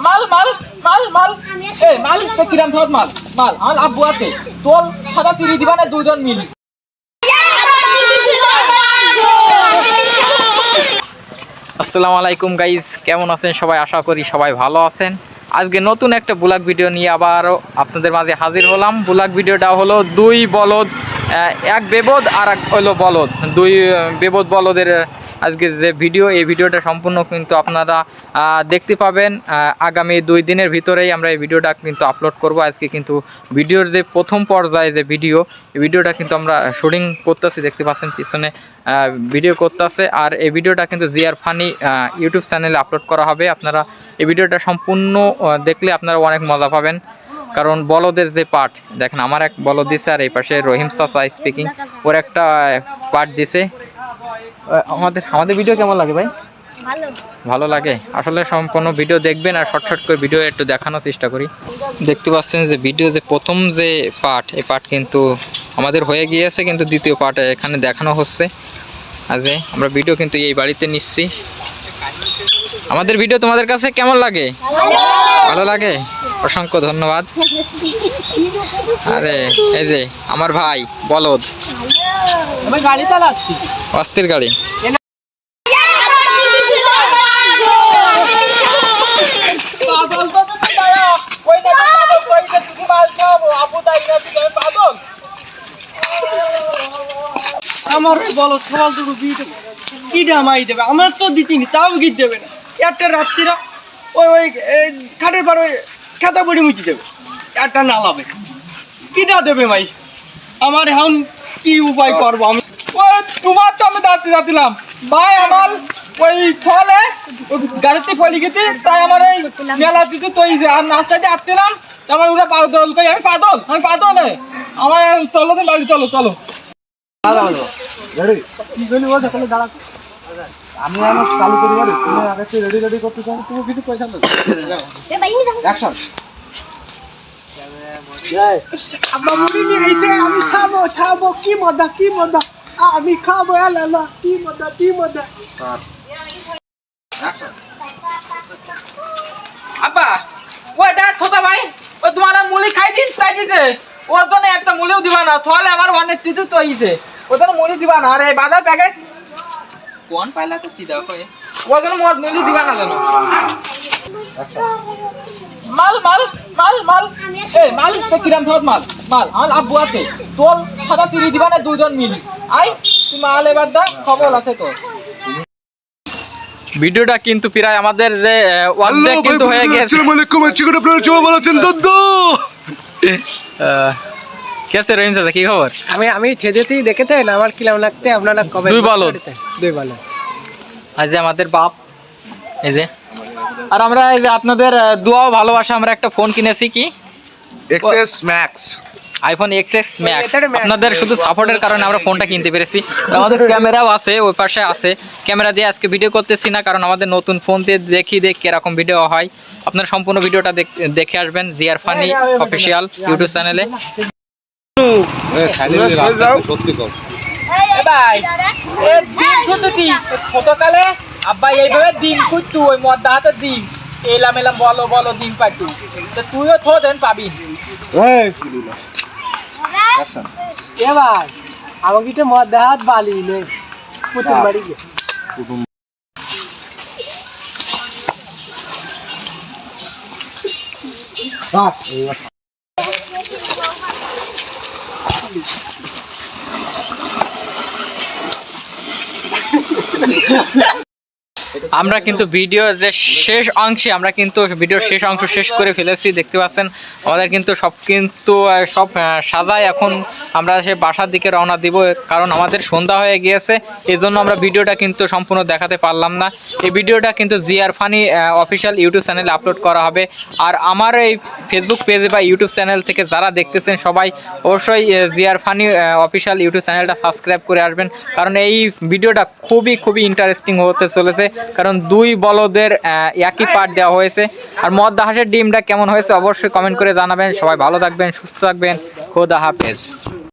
মাল মাল মাল মাল এ মাল কিরাম ধর মাল মাল আমার আব্বু আছে তোল সাদা তিরি দিবা না দুইজন মিলি। আসসালামু আলাইকুম গাইজ, কেমন আছেন সবাই? আশা করি সবাই ভালো আছেন। আজকে নতুন একটা ব্লগ ভিডিও নিয়ে আবারও আপনাদের মাঝে হাজির হলাম। ব্লগ ভিডিওটা হলো দুই বলদ, এক বেবদ আর এক হলো বলদ, দুই বেবদ বলদের আজকে যে ভিডিও, এই ভিডিওটা সম্পূর্ণ কিন্তু আপনারা দেখতে পাবেন আগামী 2 দিনের ভিতরেই আমরা এই ভিডিওটা কিন্তু আপলোড করব। আজকে কিন্তু ভিডিওর যে প্রথম পর্যায়ে যে ভিডিও, এই ভিডিওটা কিন্তু আমরা শুটিং করতেছি, দেখতে পাচ্ছেন পিছনে ভিডিও করতেছে। আর এই ভিডিওটা কিন্তু জিআর ফানি ইউটিউব চ্যানেলে আপলোড করা হবে। আপনারা এই ভিডিওটা সম্পূর্ণ দেখলে আপনারা অনেক মজা পাবেন, কারণ বলদের যে পার্ট দেখেন, আমার এক বলদ দিছে আর এই পাশে রহিম চাচা স্পিকিং ওর একটা পার্ট দিছে। আমাদের ভিডিও কেমন লাগে ভাই? ভালো লাগে। আসলে সম্পূর্ণ ভিডিও দেখবেন আর শর্ট করে ভিডিও একটু দেখানোর চেষ্টা করি। দেখতে পাচ্ছেন যে ভিডিও যে প্রথম যে পার্ট, এই পার্ট কিন্তু আমাদের হয়ে গিয়েছে, কিন্তু দ্বিতীয় পার্ট এখানে দেখানো হচ্ছে। আজ আমরা ভিডিও কিন্তু এই বাড়িতে নিচ্ছি। আমাদের ভিডিও তোমাদের কাছে কেমন লাগে? ভালো লাগে, অসংখ্য ধন্যবাদ। আরে এই যে আমার ভাই বলদ, গাড়ি চালাচ্ছি, অস্থির গাড়ি। আমার বলদ সকাল দুটো দিয়ে দেবে, কিটা মাই দেবে, আমার তো দিতিনি, তাও গিট দেবে না। একটা রাত্রিরা ওই খাটের পর ওই খেতা পড়ি মুচি দেবে, একটা নালাবে, কিটা দেবে মাই। আমার এখন কি উপায় করবো আমি? ওই তোমার তো আমি দিলাম ভাই, আমার ওই ফলে গাড়িতে ফলি গেছি, তাই আমার এই মেলা দিতে তৈরি আর নাস্তা দিয়ে আসছিলাম, আমার ওরা পাগল কই, আমি পাগল আমার চলো বাড়ি, চলো চলো। আমি আমার চালু করি বাড়ি, তুমি আগে রেডি করতে চাও, তুমি কিছু পয়সা দাও। অ্যাকশন। আব্বা মুড়ি নিয়ে আইতে, আমি খাবো কি মজা, আমি খাবো, আল্লাহ কি মজা। আব্বা ওই দেখ ছোটা ভাই, ও তোমার মুলি খাই দিস তাই দিতে, ওর জন্য একটা মুলিও দিবা না, তাহলে আমার অনেক কিছু তৈরিছে, ওর জন্য মুলি দিবা না। আর এই বাজার প্যাকেট কোন পাইলা তো কি দাও কই, ওর জন্য মোট মুলি দিবা না জানো। মাল মাল মাল মাল এ মাল কিরাম ধর মাল মাল আমার আব্বু আছে তোল সাদা তিরি দিবা না দুইজন মিলি। আই তুই মাল এবার দা, খবর আছে তোর। ভিডিওটা কিন্তু প্রায় আমাদের যে অর্ধেক কিন্তু হয়ে গেছে। আসসালামু আলাইকুম, আপনারা সবাই ভালো আছেন? কেসে রহিম চাচা, কি খবর? আমি থেজেতেই দেখেছেন আমার কিলাম লাগতে, আপনারা কবে? দুই বলদ। আজ আমাদের বাপ এই যে, আর আমরা এই যে আপনাদের দোয়াও ভালোবাসা, আমরা একটা ফোন কিনেছি, কি XS max, iPhone XS Max। আপনাদের শুধু সাপোর্টের কারণে আমরা ফোনটা কিনতে পেরেছি। আমাদের ক্যামেরাও আছে, ওই পাশে আছে। ক্যামেরা দিয়ে আজকে ভিডিও করতেছি না, কারণ আমাদের নতুন ফোন দিয়ে দেখি কিরকম ভিডিও হয়। আপনারা সম্পূর্ণ ভিডিওটা দেখে আসবেন জিআর ফানি অফিসিয়াল ইউটিউব চ্যানেলে। ছোটকালে আব্বা এইভাবে ডিম কুটতু, ওই মদ্দা হাতে ডিম এলাম বলো ডিম পাইতু, তুইও থো দেন পাবি। এ ভাই আমাকে তো মদ দেহাত বালি নেই, পুতুল বাড়ি গে আমরা কিন্তু ভিডিও যে শেষ অংশে, আমরা কিন্তু ভিডিওর শেষ অংশ শেষ করে ফেলেছি, দেখতে পাচ্ছেন। আমাদের কিন্তু সব সাজায় এখন আমরা সে বাসার দিকে রওনা দিব, কারণ আমাদের সন্ধ্যা হয়ে গিয়েছে। এই জন্য আমরা ভিডিওটা কিন্তু সম্পূর্ণ দেখাতে পারলাম না। এই ভিডিওটা কিন্তু জিআর ফানি অফিসিয়াল ইউটিউব চ্যানেলে আপলোড করা হবে। আর আমার এই ফেসবুক পেজে বা ইউটিউব চ্যানেল থেকে যারা দেখতেছেন সবাই অবশ্যই জিআর ফানি অফিসিয়াল ইউটিউব চ্যানেলটা সাবস্ক্রাইব করে আসবেন, কারণ এই ভিডিওটা খুবই ইন্টারেস্টিং হতে চলেছে। কারণ দুই বলদের একই পার্ট দেওয়া হয়েছে। আর মদ্দা হাঁসের ডিমটা কেমন হয়েছে অবশ্যই কমেন্ট করে জানাবেন। সবাই ভালো থাকবেন, সুস্থ থাকবেন, খোদা হাফেজ।